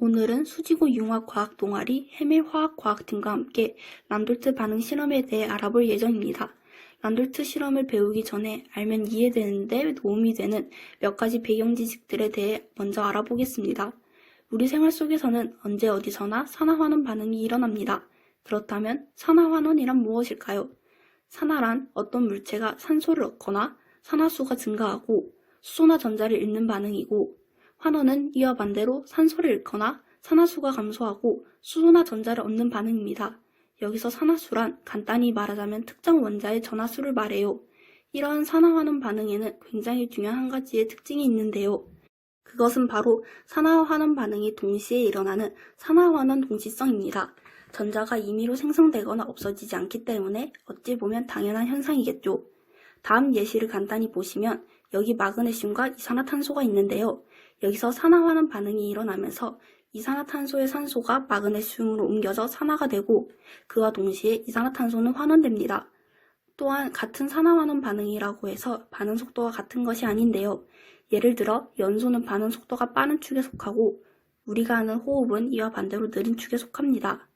오늘은 수지고 융합과학 동아리, 해밀화학과학 등과 함께 란돌트 반응 실험에 대해 알아볼 예정입니다. 란돌트 실험을 배우기 전에 알면 이해되는 데 도움이 되는 몇 가지 배경 지식들에 대해 먼저 알아보겠습니다. 우리 생활 속에서는 언제 어디서나 산화환원 반응이 일어납니다. 그렇다면 산화환원이란 무엇일까요? 산화란 어떤 물체가 산소를 얻거나 산화수가 증가하고 수소나 전자를 잃는 반응이고, 환원은 이와 반대로 산소를 잃거나 산화수가 감소하고 수소나 전자를 얻는 반응입니다. 여기서 산화수란 간단히 말하자면 특정 원자의 전하수를 말해요. 이러한 산화환원 반응에는 굉장히 중요한 한 가지의 특징이 있는데요. 그것은 바로 산화환원 반응이 동시에 일어나는 산화환원 동시성입니다. 전자가 임의로 생성되거나 없어지지 않기 때문에 어찌 보면 당연한 현상이겠죠. 다음 예시를 간단히 보시면 여기 마그네슘과 이산화탄소가 있는데요. 여기서 산화환원 반응이 일어나면서 이산화탄소의 산소가 마그네슘으로 옮겨져 산화가 되고, 그와 동시에 이산화탄소는 환원됩니다. 또한 같은 산화환원 반응이라고 해서 반응 속도가 같은 것이 아닌데요. 예를 들어 연소는 반응 속도가 빠른 축에 속하고, 우리가 아는 호흡은 이와 반대로 느린 축에 속합니다.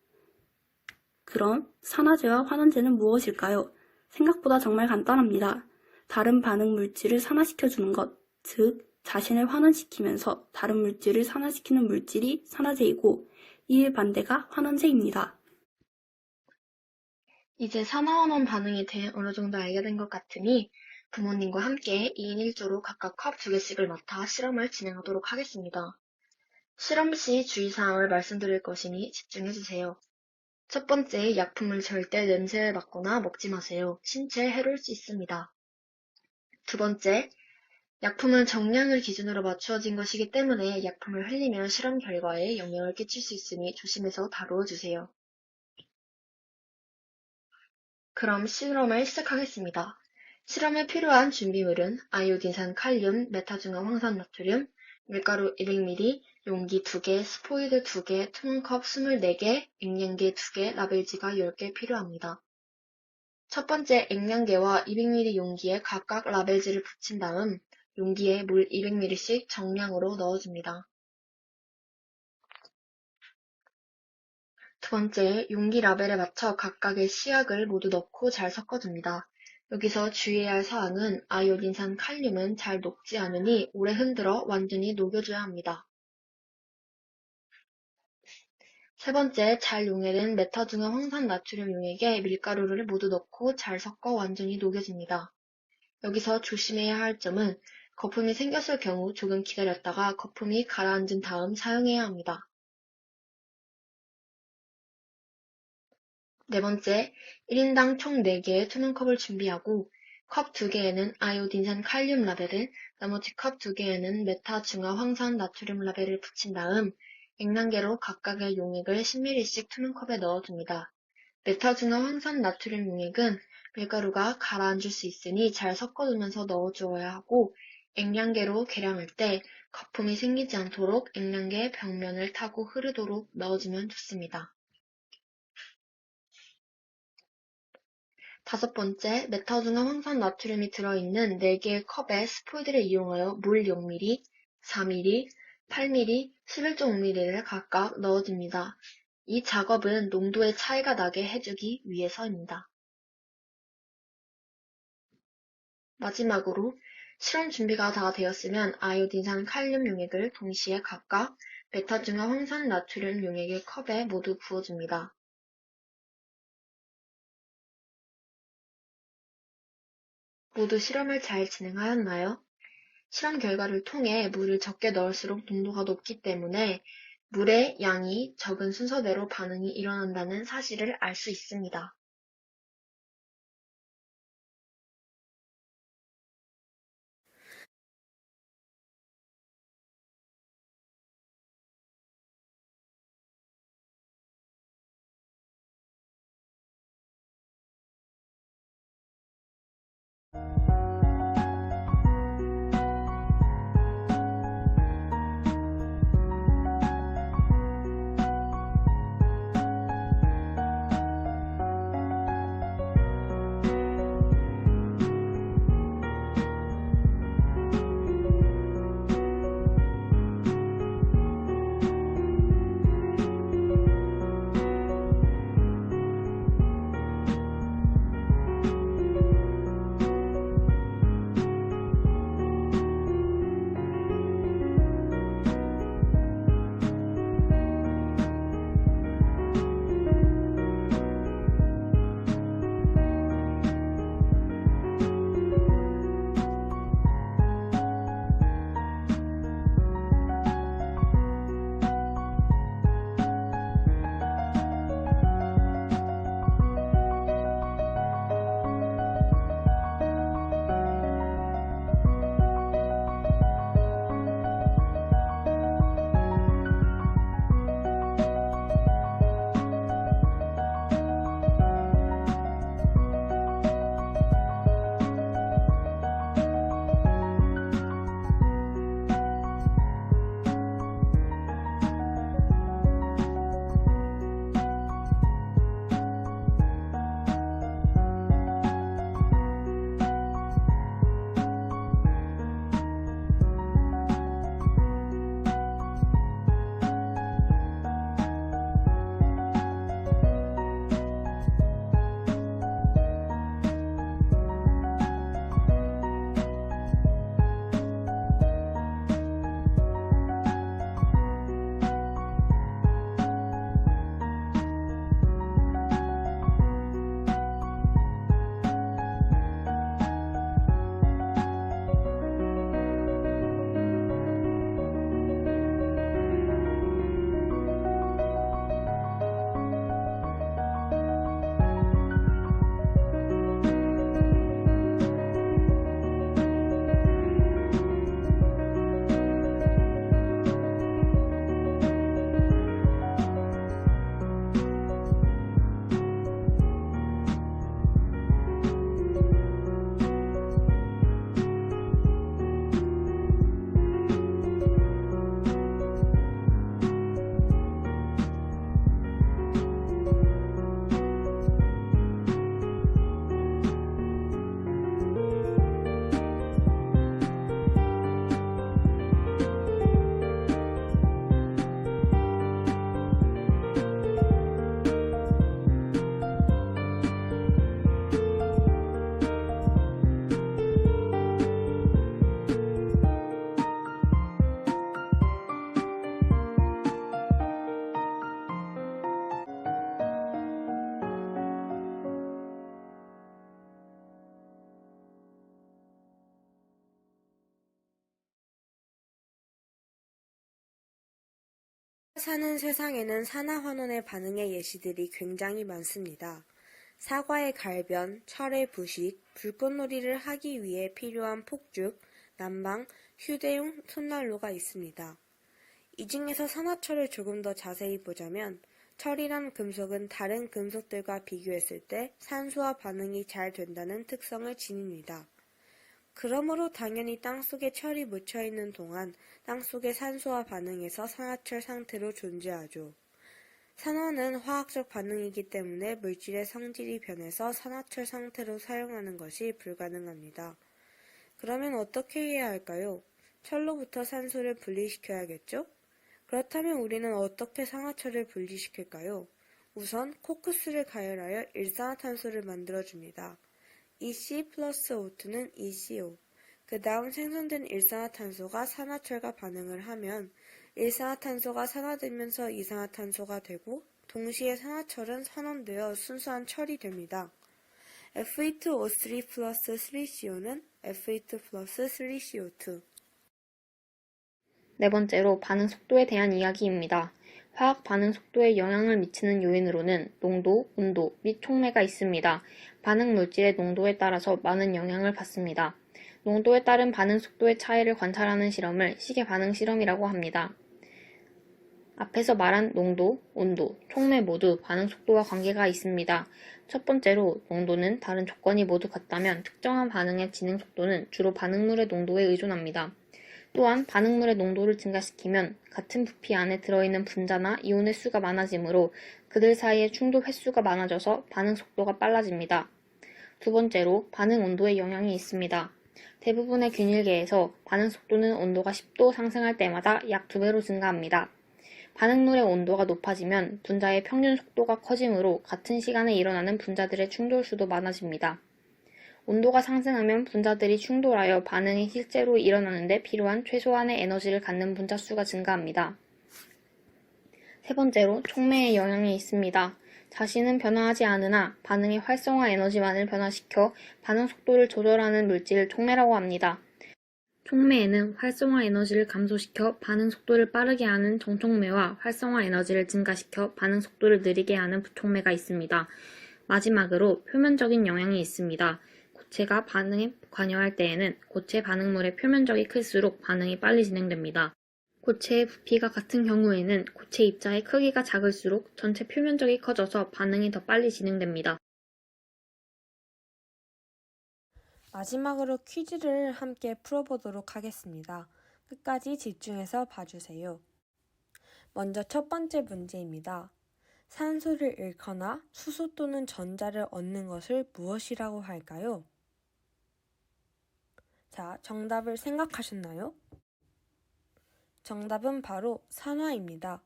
그럼 산화제와 환원제는 무엇일까요? 생각보다 정말 간단합니다. 다른 반응 물질을 산화시켜주는 것, 즉 자신을 환원시키면서 다른 물질을 산화시키는 물질이 산화제이고, 이의 반대가 환원제입니다. 이제 산화환원 반응에 대해 어느 정도 알게 된 것 같으니 부모님과 함께 2인 1조로 각각 컵 2개씩을 맡아 실험을 진행하도록 하겠습니다. 실험 시 주의사항을 말씀드릴 것이니 집중해주세요. 첫 번째, 약품을 절대 냄새를 맡거나 먹지 마세요. 신체에 해로울 수 있습니다. 두 번째, 약품은 정량을 기준으로 맞추어진 것이기 때문에 약품을 흘리면 실험 결과에 영향을 끼칠 수 있으니 조심해서 다루어 주세요. 그럼 실험을 시작하겠습니다. 실험에 필요한 준비물은 아이오딘산 칼륨, 메타중화 황산 나트륨, 밀가루 200ml, 용기 2개, 스포이드 2개, 투명컵 24개, 액량계 2개, 라벨지가 10개 필요합니다. 첫 번째 액량계와 200ml 용기에 각각 라벨지를 붙인 다음 용기에 물 200ml씩 정량으로 넣어줍니다. 두 번째, 용기 라벨에 맞춰 각각의 시약을 모두 넣고 잘 섞어줍니다. 여기서 주의해야 할 사항은 아이오딘산 칼륨은 잘 녹지 않으니 오래 흔들어 완전히 녹여줘야 합니다. 세 번째, 잘 용해된 메타중화 황산 나트륨 용액에 밀가루를 모두 넣고 잘 섞어 완전히 녹여줍니다. 여기서 조심해야 할 점은 거품이 생겼을 경우 조금 기다렸다가 거품이 가라앉은 다음 사용해야 합니다. 네 번째, 1인당 총 4개의 투명컵을 준비하고 컵 2개에는 아이오딘산 칼륨 라벨을, 나머지 컵 2개에는 메타 중화 황산 나트륨 라벨을 붙인 다음 액랑계로 각각의 용액을 10ml씩 투명컵에 넣어줍니다. 메타 중화 황산 나트륨 용액은 밀가루가 가라앉을 수 있으니 잘 섞어두면서 넣어주어야 하고, 액량계로 계량할 때 거품이 생기지 않도록 액량계 벽면을 타고 흐르도록 넣어주면 좋습니다. 다섯 번째, 메타중화 황산 나트륨이 들어있는 4개의 컵에 스포이드를 이용하여 물 0ml, 4ml, 8ml, 11.5ml를 각각 넣어줍니다. 이 작업은 농도의 차이가 나게 해주기 위해서입니다. 마지막으로 실험 준비가 다 되었으면 아이오딘산 칼륨 용액을 동시에 각각 메타중화 황산 나트륨 용액의 컵에 모두 부어줍니다. 모두 실험을 잘 진행하였나요? 실험 결과를 통해 물을 적게 넣을수록 농도가 높기 때문에 물의 양이 적은 순서대로 반응이 일어난다는 사실을 알 수 있습니다. 사는 세상에는 산화환원의 반응의 예시들이 굉장히 많습니다. 사과의 갈변, 철의 부식, 불꽃놀이를 하기 위해 필요한 폭죽, 난방, 휴대용 손난로가 있습니다. 이 중에서 산화철을 조금 더 자세히 보자면 철이란 금속은 다른 금속들과 비교했을 때 산소와 반응이 잘 된다는 특성을 지닙니다. 그러므로 당연히 땅속에 철이 묻혀있는 동안 땅속의 산소와 반응해서 산화철 상태로 존재하죠. 산화는 화학적 반응이기 때문에 물질의 성질이 변해서 산화철 상태로 사용하는 것이 불가능합니다. 그러면 어떻게 해야 할까요? 철로부터 산소를 분리시켜야겠죠? 그렇다면 우리는 어떻게 산화철을 분리시킬까요? 우선 코크스를 가열하여 일산화탄소를 만들어줍니다. EC 플러스 O2는 ECO. 그 다음 생성된 일산화탄소가 산화철과 반응을 하면 일산화탄소가 산화되면서 이산화탄소가 되고 동시에 산화철은 선원되어 순수한 철이 됩니다. Fe2O3 플러스 3CO는 Fe2 플러스 3CO2. 네 번째로 반응 속도에 대한 이야기입니다. 화학 반응 속도에 영향을 미치는 요인으로는 농도, 온도 및 촉매가 있습니다. 반응 물질의 농도에 따라서 많은 영향을 받습니다. 농도에 따른 반응 속도의 차이를 관찰하는 실험을 시계 반응 실험이라고 합니다. 앞에서 말한 농도, 온도, 촉매 모두 반응 속도와 관계가 있습니다. 첫 번째로 농도는 다른 조건이 모두 같다면 특정한 반응의 진행 속도는 주로 반응물의 농도에 의존합니다. 또한 반응물의 농도를 증가시키면 같은 부피 안에 들어있는 분자나 이온의 수가 많아지므로 그들 사이의 충돌 횟수가 많아져서 반응 속도가 빨라집니다. 두 번째로 반응 온도에 영향이 있습니다. 대부분의 균일계에서 반응 속도는 온도가 10도 상승할 때마다 약 2배로 증가합니다. 반응물의 온도가 높아지면 분자의 평균 속도가 커지므로 같은 시간에 일어나는 분자들의 충돌 수도 많아집니다. 온도가 상승하면 분자들이 충돌하여 반응이 실제로 일어나는데 필요한 최소한의 에너지를 갖는 분자 수가 증가합니다. 세 번째로 촉매에 영향이 있습니다. 자신은 변화하지 않으나 반응의 활성화 에너지만을 변화시켜 반응 속도를 조절하는 물질을 촉매라고 합니다. 촉매에는 활성화 에너지를 감소시켜 반응 속도를 빠르게 하는 정촉매와 활성화 에너지를 증가시켜 반응 속도를 느리게 하는 부촉매가 있습니다. 마지막으로 표면적인 영향이 있습니다. 고체가 반응에 관여할 때에는 고체 반응물의 표면적이 클수록 반응이 빨리 진행됩니다. 고체의 부피가 같은 경우에는 고체 입자의 크기가 작을수록 전체 표면적이 커져서 반응이 더 빨리 진행됩니다. 마지막으로 퀴즈를 함께 풀어보도록 하겠습니다. 끝까지 집중해서 봐주세요. 먼저 첫 번째 문제입니다. 산소를 잃거나 수소 또는 전자를 얻는 것을 무엇이라고 할까요? 자, 정답을 생각하셨나요? 정답은 바로 산화입니다.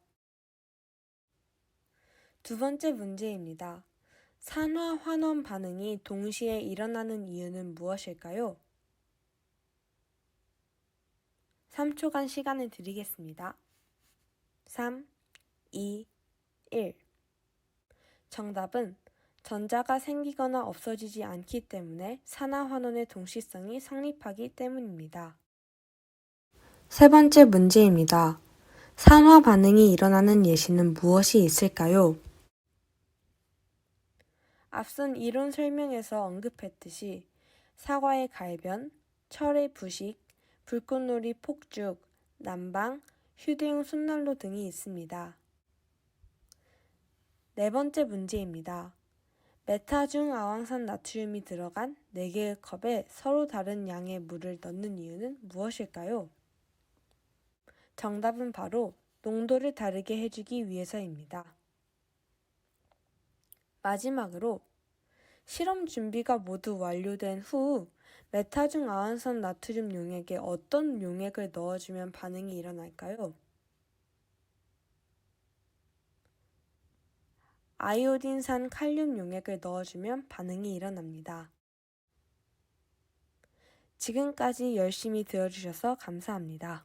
두 번째 문제입니다. 산화-환원 반응이 동시에 일어나는 이유는 무엇일까요? 3초간 시간을 드리겠습니다. 3, 2, 1. 정답은 전자가 생기거나 없어지지 않기 때문에 산화환원의 동시성이 성립하기 때문입니다. 세 번째 문제입니다. 산화 반응이 일어나는 예시는 무엇이 있을까요? 앞선 이론 설명에서 언급했듯이 사과의 갈변, 철의 부식, 불꽃놀이 폭죽, 난방, 휴대용 손난로 등이 있습니다. 네 번째 문제입니다. 메타중 아황산 나트륨이 들어간 4개의 컵에 서로 다른 양의 물을 넣는 이유는 무엇일까요? 정답은 바로 농도를 다르게 해주기 위해서입니다. 마지막으로 실험 준비가 모두 완료된 후 메타중 아황산 나트륨 용액에 어떤 용액을 넣어주면 반응이 일어날까요? 아이오딘산 칼륨 용액을 넣어주면 반응이 일어납니다. 지금까지 열심히 들어주셔서 감사합니다.